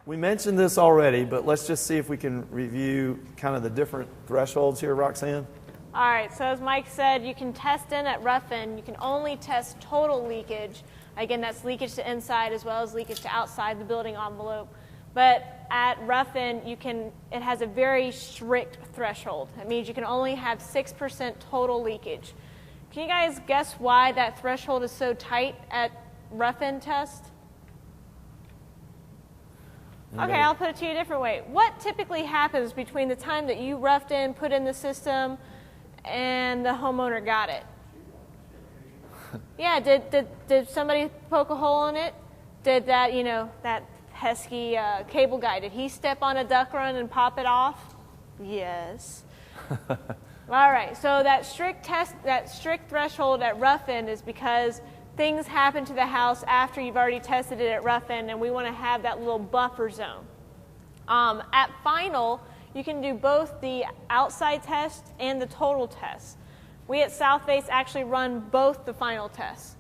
We mentioned this already, but let's just see if we can review kind of the different thresholds here, Roxanne. All right, so as Mike said, you can test in at rough-in. You can only test total leakage. Again, that's leakage to inside as well as leakage to outside the building envelope. But at rough-in, it has a very strict threshold. That means you can only have 6% total leakage. Can you guys guess why that threshold is so tight at rough-in test? Okay, I'll put it to you a different way. What typically happens between the time that you roughed in, put in the system, and the homeowner got it? Yeah, did somebody poke a hole in it? Did that, that pesky cable guy, did he step on a duct run and pop it off? Yes. All right, so that strict threshold at rough-in is because things happen to the house after you've already tested it at rough-in, and we want to have that little buffer zone. At final, you can do both the outside test and the total test. We at Southface actually run both the final tests.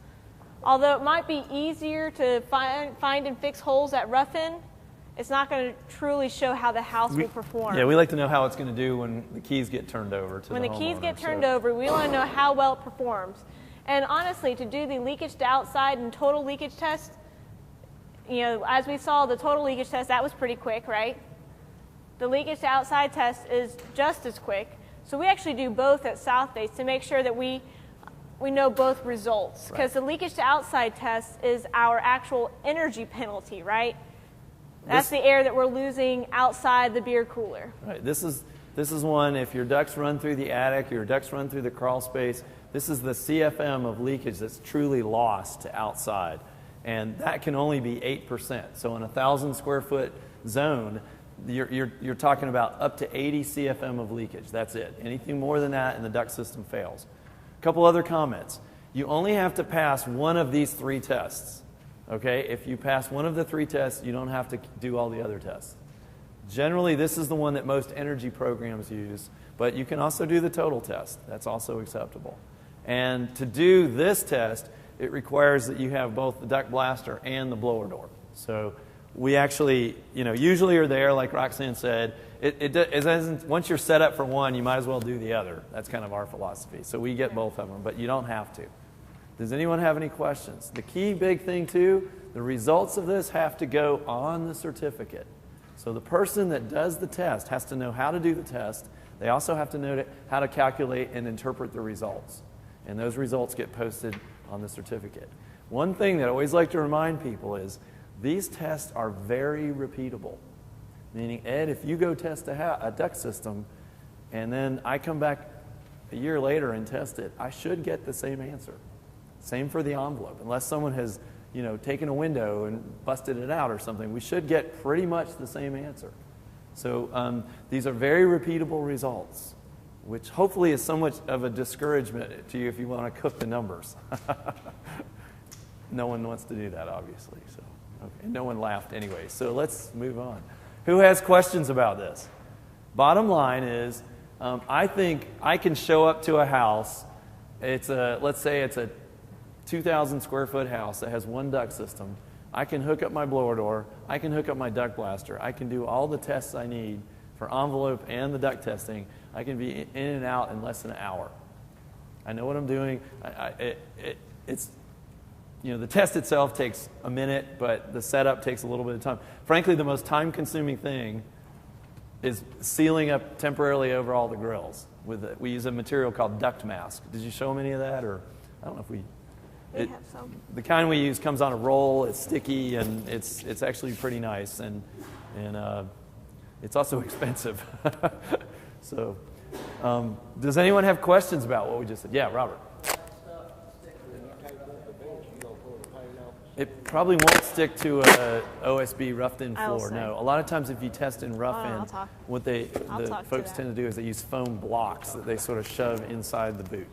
Although it might be easier to find and fix holes at rough-in, it's not going to truly show how the house will perform. Yeah, we like to know how it's going to do when the keys get turned over to the homeowner. When the keys get turned over, we want to know how well it performs. And honestly, to do the leakage to outside and total leakage test, as we saw, the total leakage test, that was pretty quick, right? The leakage to outside test is just as quick. So we actually do both at Southface to make sure that we know both results. Because the leakage to outside test is our actual energy penalty, right? That's the air that we're losing outside the beer cooler. Right. This is one, if your ducts run through the attic, your ducts run through the crawl space, this is the CFM of leakage that's truly lost to outside. And that can only be 8%. So in a 1,000 square foot zone, you're talking about up to 80 CFM of leakage. That's it. Anything more than that and the duct system fails. A couple other comments. You only have to pass one of these 3 tests. Okay? If you pass one of the 3 tests, you don't have to do all the other tests. Generally, this is the one that most energy programs use, but you can also do the total test. That's also acceptable. And to do this test, it requires that you have both the duct blaster and the blower door. So we actually, usually are there, like Roxanne said. Once you're set up for one, you might as well do the other. That's kind of our philosophy. So we get both of them, but you don't have to. Does anyone have any questions? The key big thing, too, the results of this have to go on the certificate. So the person that does the test has to know how to do the test. They also have to know how to calculate and interpret the results. And those results get posted on the certificate. One thing that I always like to remind people is these tests are very repeatable. Meaning, Ed, if you go test a duct system and then I come back a year later and test it, I should get the same answer. Same for the envelope. Unless someone has taken a window and busted it out or something, we should get pretty much the same answer. So these are very repeatable results, which hopefully is somewhat of a discouragement to you if you want to cook the numbers. No one wants to do that, obviously. So, okay. No one laughed anyway. So let's move on. Who has questions about this? Bottom line is, I think I can show up to a house. Let's say it's a 2,000 square foot house that has one duct system. I can hook up my blower door. I can hook up my duct blaster. I can do all the tests I need for envelope and the duct testing. I can be in and out in less than an hour. I know what I'm doing. The test itself takes a minute, but the setup takes a little bit of time. Frankly, the most time-consuming thing is sealing up temporarily over all the grills. We use a material called Duct Mask. Did you show them any of that, or I don't know if we have some. The kind we use comes on a roll. It's sticky, and it's actually pretty nice, and it's also expensive. So, does anyone have questions about what we just said? Yeah, Robert. It probably won't stick to a OSB roughed-in floor. No, a lot of times if you test in rough-in, what the folks tend to do is they use foam blocks that they sort of shove inside the boot.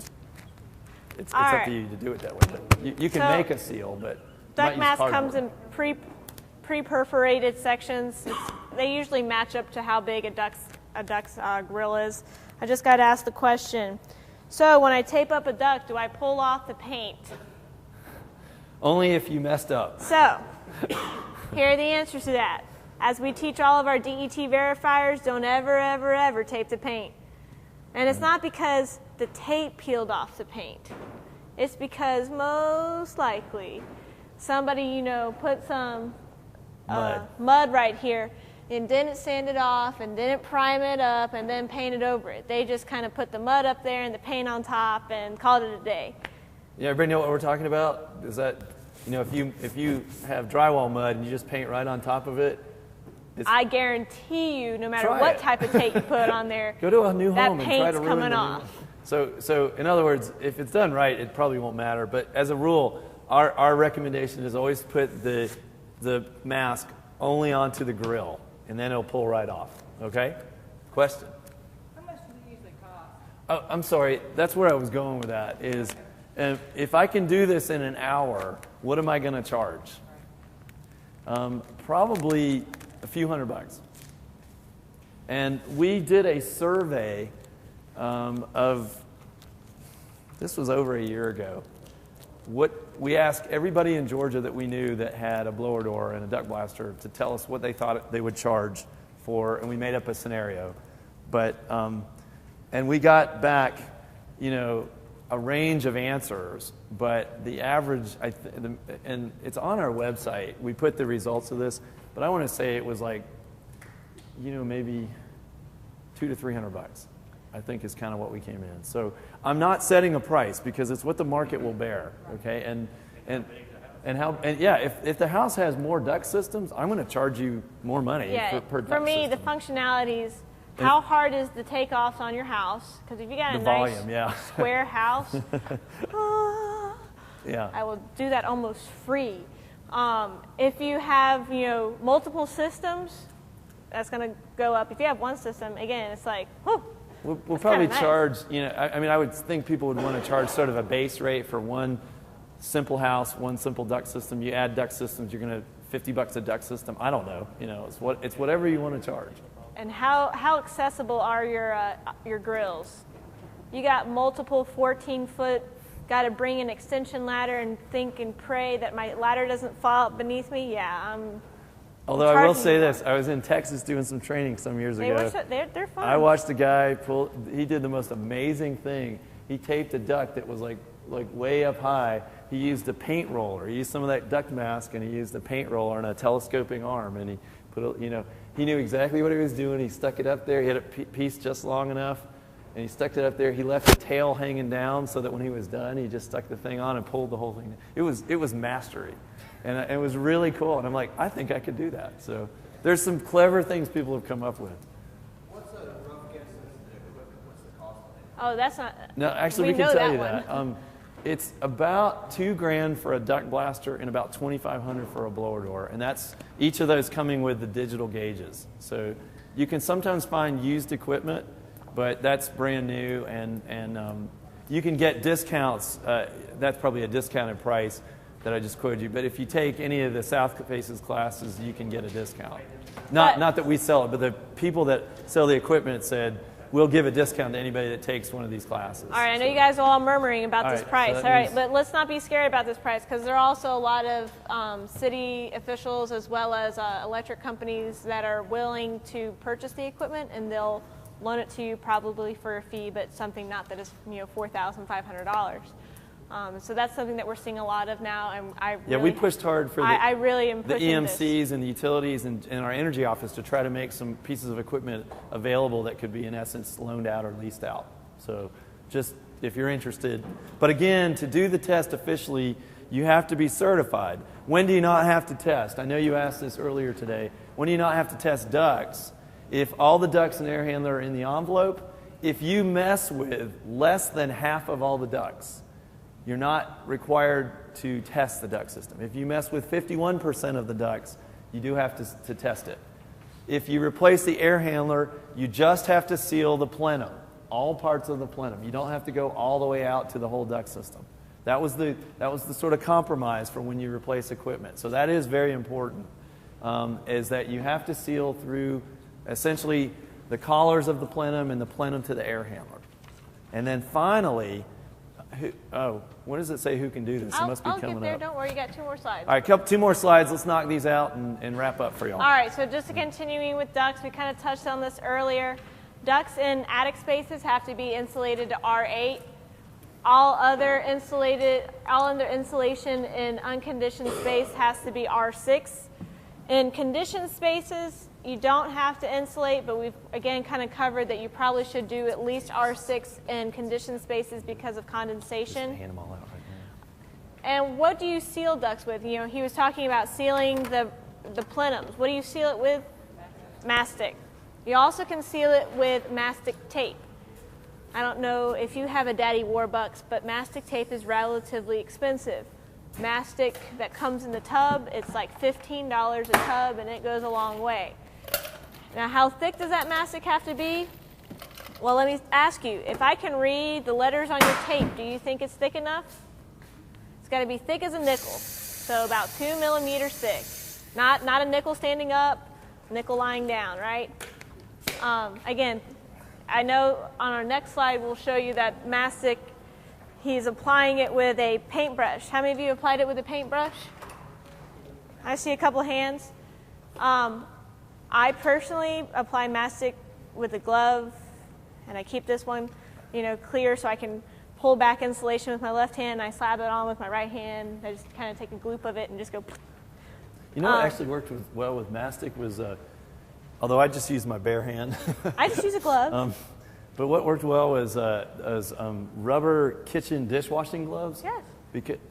It's up to you to do it that way. But you can make a seal, but Duct Mask comes in pre-perforated sections. They usually match up to how big a duct's grill is. I just got to ask the question. So when I tape up a duct, do I pull off the paint? Only if you messed up. So, here are the answers to that. As we teach all of our DET verifiers, don't ever, ever, ever tape the paint. And it's not because the tape peeled off the paint. It's because most likely somebody, put some mud right here and didn't sand it off and didn't prime it up and then painted over it. They just kind of put the mud up there and the paint on top and called it a day. Yeah, everybody know what we're talking about? Is that, if you have drywall mud and you just paint right on top of it, I guarantee you, no matter what type of tape you put on there, go to a new home that and try to paint's ruin coming the off. So in other words, if it's done right, it probably won't matter. But as a rule, our recommendation is always put the mask only onto the grill, and then it'll pull right off. Okay? Question? How much do they usually cost? Oh, I'm sorry. That's where I was going with that. Is if I can do this in an hour, what am I going to charge? Probably a few $100. And we did a survey this was over a year ago. We asked everybody in Georgia that we knew that had a blower door and a duct blaster to tell us what they thought they would charge for, and we made up a scenario. But and we got back, a range of answers, but the average, and it's on our website. We put the results of this, but I want to say it was like, maybe $200 to $300. I think is kind of what we came in. So I'm not setting a price because it's what the market will bear. Okay, if the house has more duct systems, I'm going to charge you more money per duct for me, system. the functionalities. How hard is the takeoffs on your house? Because if you got a nice square house, I will do that almost free. If you have multiple systems, that's going to go up. If you have one system, again, it's like, whew. We'll probably charge, I would think people would want to charge sort of a base rate for one simple house, one simple duct system. You add duct systems, you're going to $50 a duct system. I don't know. It's whatever you want to charge. And how accessible are your grills? You got multiple 14-foot, got to bring an extension ladder and think and pray that my ladder doesn't fall out beneath me? Yeah, Although I will say this, I was in Texas doing some training some years ago. They're fun. I watched a guy he did the most amazing thing. He taped a duct that was like way up high. He used a paint roller. He used some of that duct mask, and he used a paint roller and a telescoping arm, and he put he knew exactly what he was doing. He stuck it up there. He had a piece just long enough, and he stuck it up there. He left the tail hanging down so that when he was done, he just stuck the thing on and pulled the whole thing. It was mastery. And it was really cool. And I'm like, I think I could do that. So there's some clever things people have come up with. What's a rough guess as to the equipment? What's the cost of it? Oh, that's not. No, actually, we can tell you that. It's about $2,000 for a duct blaster and about $2,500 for a blower door. And that's each of those coming with the digital gauges. So you can sometimes find used equipment, but that's brand new. And you can get discounts. That's probably a discounted price that I just quoted you. But if you take any of the Southface's classes, you can get a discount. Not that we sell it, but the people that sell the equipment said, we'll give a discount to anybody that takes one of these classes. All right, I know you guys are all murmuring about this price. So all right, but let's not be scared about this price because there are also a lot of city officials as well as electric companies that are willing to purchase the equipment, and they'll loan it to you probably for a fee, but something not that is $4,500. So that's something that we're seeing a lot of now, and we pushed hard for I really am the pushing EMCs and the utilities and our energy office to try to make some pieces of equipment available that could be in essence loaned out or leased out. So just if you're interested. But again, to do the test officially, you have to be certified. When do you not have to test? I know you asked this earlier today. When do you not have to test ducts? If all the ducts and air handler are in the envelope, if you mess with less than half of all the ducts, you're not required to test the duct system. If you mess with 51% of the ducts, you do have to test it. If you replace the air handler, you just have to seal the plenum, all parts of the plenum. You don't have to go all the way out to the whole duct system. That was the sort of compromise for when you replace equipment. So that is very important, is that you have to seal through essentially the collars of the plenum and the plenum to the air handler. And then finally, Oh, what does it say? Who can do this? It must be I'll coming get there. up. Don't worry, you got 2 more slides. All right, 2 more slides. Let's knock these out and wrap up for y'all. All right, so just continuing with ducts, we kind of touched on this earlier. Ducts in attic spaces have to be insulated to R8. All other insulation in unconditioned space has to be R6. In conditioned spaces, you don't have to insulate, but we've again kind of covered that you probably should do at least R6 in conditioned spaces because of condensation. Just hand them all out right now. And what do you seal ducts with? You know, he was talking about sealing the plenums. What do you seal it with? Mastic. You also can seal it with mastic tape. I don't know if you have a Daddy Warbucks, but mastic tape is relatively expensive. Mastic that comes in the tub, it's like $15 a tub, and it goes a long way. Now, how thick does that mastic have to be? Well, let me ask you, if I can read the letters on your tape, do you think it's thick enough? It's got to be thick as a nickel, so about 2 millimeters thick. Not a nickel standing up, nickel lying down, right? Again, I know on our next slide we'll show you that mastic, he's applying it with a paintbrush. How many of you applied it with a paintbrush? I see a couple hands. I personally apply mastic with a glove, and I keep this one, clear so I can pull back insulation with my left hand. And I slap it on with my right hand. I just kind of take a gloop of it and just go. You know what actually worked well with mastic was, although I just used my bare hand. I just use a glove. But what worked well was rubber kitchen dishwashing gloves. Yes.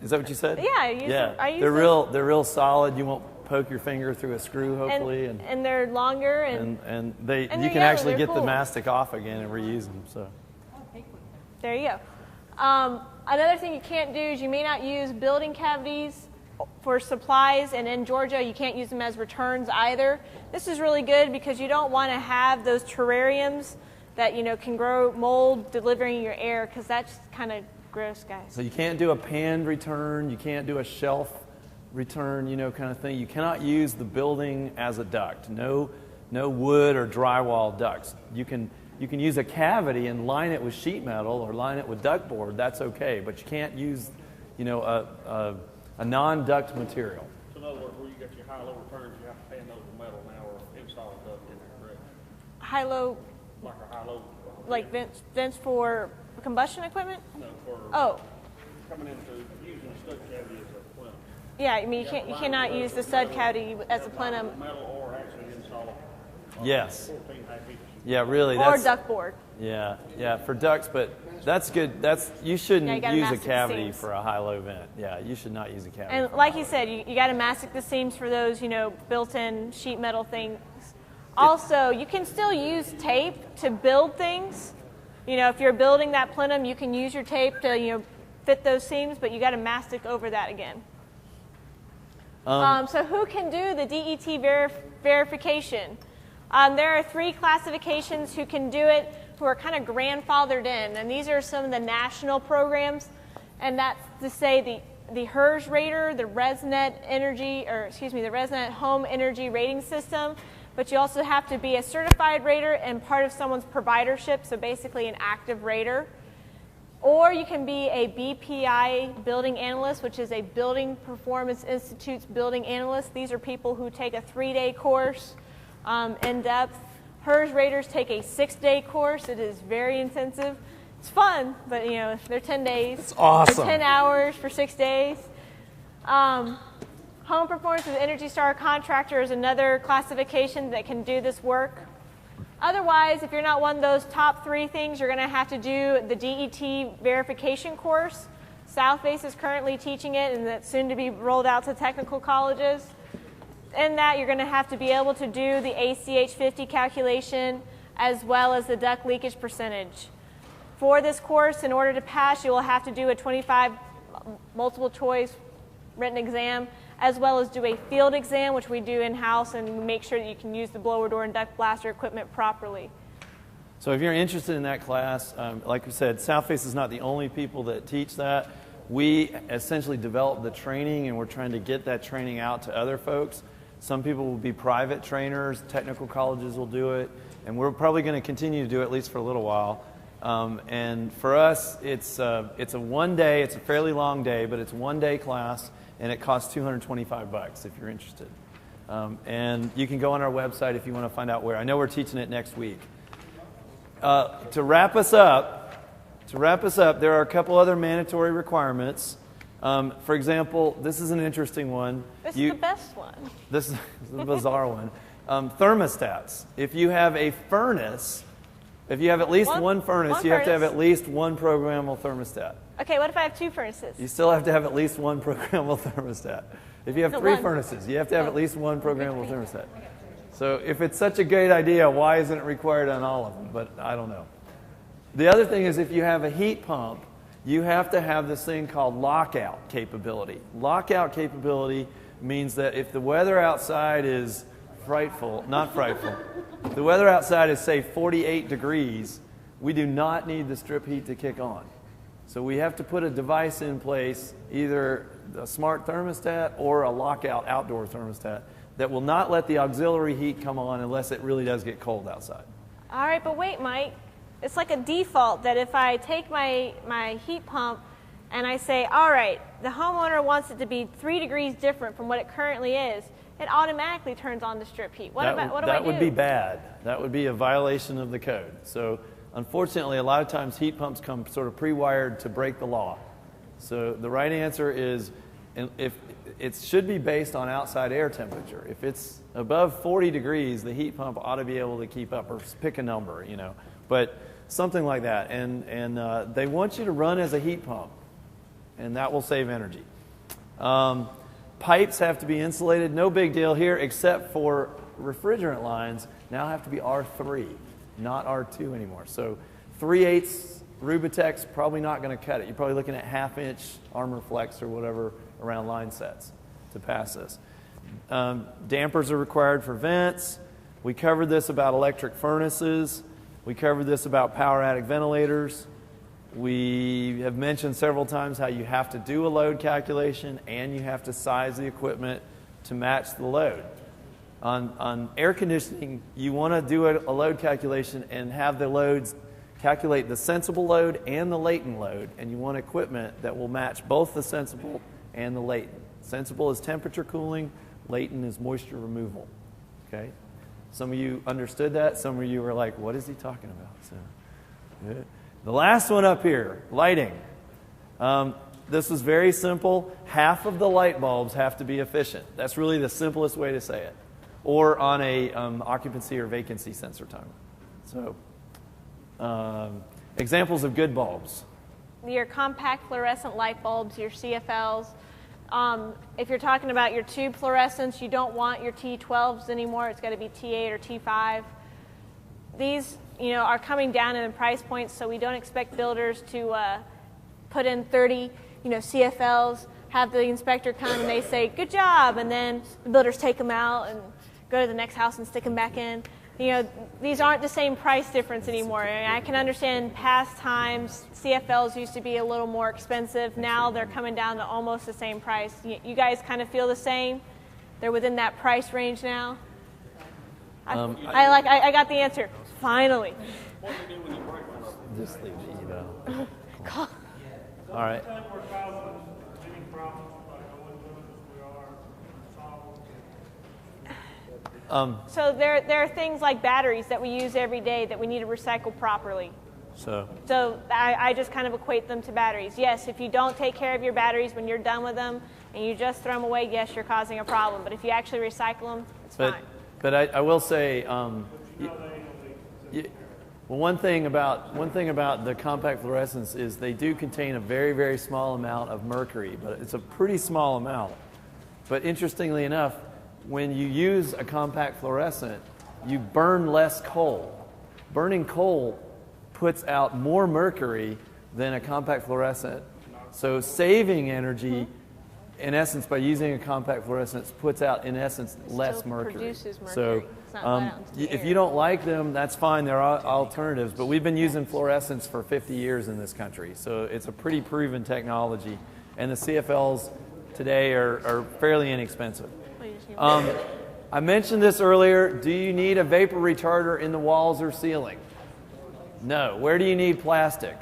Is that what you said? Yeah, I use them. They're real solid. You won't poke your finger through a screw, hopefully. And they're longer. And you can actually get the mastic off again and reuse them. So. There you go. Another thing you can't do is you may not use building cavities for supplies, and in Georgia you can't use them as returns either. This is really good because you don't want to have those terrariums that can grow mold delivering your air, because that's kind of gross, guys. So you can't do a panned return, you can't do a shelf return, kind of thing. You cannot use the building as a duct. No wood or drywall ducts. You can use a cavity and line it with sheet metal or line it with duct board. That's okay, but you can't use a non-duct material. So in other words, where you get your high-low returns, you have to pan those with metal now or install a duct in there, correct? High-low, Like a high-low. like vents for combustion equipment? No, for coming into using a stud cavity as a plenum. Yeah, I mean you cannot use the stud cavity as a plenum. Metal or actually install Yes. 14 high feet. Yeah, really. Or duct board. Yeah, for ducts, but that's good. You shouldn't gotta use a mastic the cavity seams. for a high-low vent. Yeah, you should not use a cavity. And like you said, you got to mastic the seams for those, built-in sheet metal things. Also, you can still use tape to build things. If you're building that plenum, you can use your tape to, fit those seams, but you got to mastic over that again. So who can do the DET verification? There are 3 classifications who can do it, who are kind of grandfathered in, and these are some of the national programs, and that's to say the HERS rater, the ResNet Home Energy Rating System, but you also have to be a certified rater and part of someone's providership, so basically an active rater. Or you can be a BPI building analyst, which is a Building Performance Institute's building analyst. These are people who take a 3-day course in depth. HERS raters take a 6-day course. It is very intensive. It's fun, but they're 10 days. It's awesome. They're 10 hours for 6 days. Home Performance with Energy Star Contractor is another classification that can do this work. Otherwise, if you're not one of those top 3 things, you're going to have to do the DET verification course. Southface is currently teaching it, and that's soon to be rolled out to technical colleges. In that, you're going to have to be able to do the ACH 50 calculation as well as the duct leakage percentage. For this course, in order to pass, you will have to do a 25 multiple choice written exam, as well as do a field exam, which we do in-house, and make sure that you can use the blower door and duct blaster equipment properly. So if you're interested in that class, like we said, Southface is not the only people that teach that. We essentially develop the training, and we're trying to get that training out to other folks. Some people will be private trainers, technical colleges will do it, and we're probably going to continue to do it at least for a little while. And for us, it's a one day, it's a fairly long day, but it's a one-day class, and it costs $225 if you're interested. And you can go on our website if you want to find out where. I know we're teaching it next week. To wrap us up, there are a couple other mandatory requirements. For example, this is an interesting one. This is the best one. This is the bizarre one. Thermostats. If you have a furnace, if you have at least one furnace, you have to have at least one programmable thermostat. Okay, what if I have two furnaces? You still have to have at least one programmable thermostat. If you have three furnaces, you have to have at least one programmable thermostat. So if it's such a great idea, why isn't it required on all of them? But I don't know. The other thing is if you have a heat pump, you have to have this thing called lockout capability. Lockout capability means that if the weather outside is not frightful, the weather outside is, say, 48 degrees, we do not need the strip heat to kick on. So we have to put a device in place, either a smart thermostat or a lockout outdoor thermostat, that will not let the auxiliary heat come on unless it really does get cold outside. All right, but wait, Mike. It's like a default that if I take my heat pump and I say, all right, the homeowner wants it to be 3 degrees different from what it currently is, it automatically turns on the strip heat. What do I do? That would be bad. That would be a violation of the code. So unfortunately, a lot of times heat pumps come sort of pre-wired to break the law. So the right answer is, if it should be based on outside air temperature. If it's above 40 degrees, the heat pump ought to be able to keep up, or pick a number, But something like that. And they want you to run as a heat pump, and that will save energy. Pipes have to be insulated. No big deal here, except for refrigerant lines now have to be R3, not R2 anymore. So 3/8 Rubitex, probably not going to cut it. You're probably looking at 1/2-inch Armor Flex or whatever around line sets to pass this. Dampers are required for vents. We covered this about electric furnaces. We covered this about power attic ventilators. We have mentioned several times how you have to do a load calculation and you have to size the equipment to match the load. On air conditioning, you want to do a load calculation and have the loads calculate the sensible load and the latent load, and you want equipment that will match both the sensible and the latent. Sensible is temperature cooling, latent is moisture removal. Okay? Some of you understood that. Some of you were like, what is he talking about? So, the last one up here, lighting. This is very simple. Half of the light bulbs have to be efficient. That's really the simplest way to say it. Or on a occupancy or vacancy sensor timer. So, examples of good bulbs. Your compact fluorescent light bulbs, your CFLs. If you're talking about your tube fluorescents, you don't want your T12s anymore. It's got to be T8 or T5. These, are coming down in price points, so we don't expect builders to put in 30, CFLs, have the inspector come and they say, good job, and then the builders take them out and go to the next house and stick them back in. These aren't the same price difference anymore. I can understand past times CFLs used to be a little more expensive. Now they're coming down to almost the same price. You guys kind of feel the same? They're within that price range now? I got the answer. Finally. What do you do when you break one of them? Just leave the eval. All right. So there are things like batteries that we use every day that we need to recycle properly. So I just kind of equate them to batteries. Yes, if you don't take care of your batteries when you're done with them and you just throw them away, yes, you're causing a problem. But if you actually recycle them, it's fine. But I will say, one thing about the compact fluorescents is they do contain a very, very small amount of mercury, but it's a pretty small amount. But interestingly enough, when you use a compact fluorescent, you burn less coal. Burning coal puts out more mercury than a compact fluorescent. So saving energy, in essence, by using a compact fluorescent, puts out, in essence, less mercury. Produces mercury. So if you don't like them, that's fine. There are alternatives. But we've been using fluorescents for 50 years in this country. So it's a pretty proven technology. And the CFLs today are fairly inexpensive. I mentioned this earlier. Do you need a vapor retarder in the walls or ceiling? No. Where do you need plastic?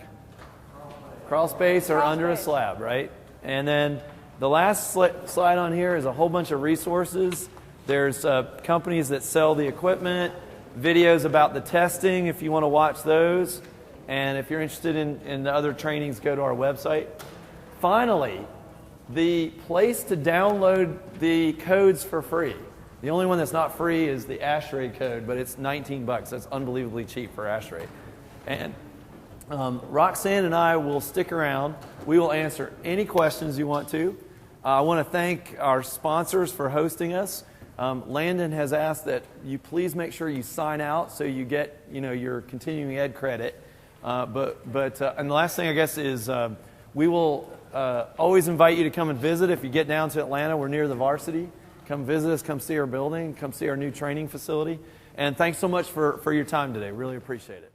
Crawl space or under a slab, right? And then the last slide on here is a whole bunch of resources. There's companies that sell the equipment, videos about the testing if you want to watch those. And if you're interested in the other trainings, go to our website. Finally, the place to download the codes for free. The only one that's not free is the ASHRAE code, but it's $19. That's unbelievably cheap for ASHRAE. And Roxanne and I will stick around. We will answer any questions you want to. I want to thank our sponsors for hosting us. Landon has asked that you please make sure you sign out so you get your continuing ed credit. And the last thing I guess is we will always invite you to come and visit if you get down to Atlanta. We're near the varsity. Come visit us. Come see our building. Come see our new training facility. And thanks so much for your time today. Really appreciate it.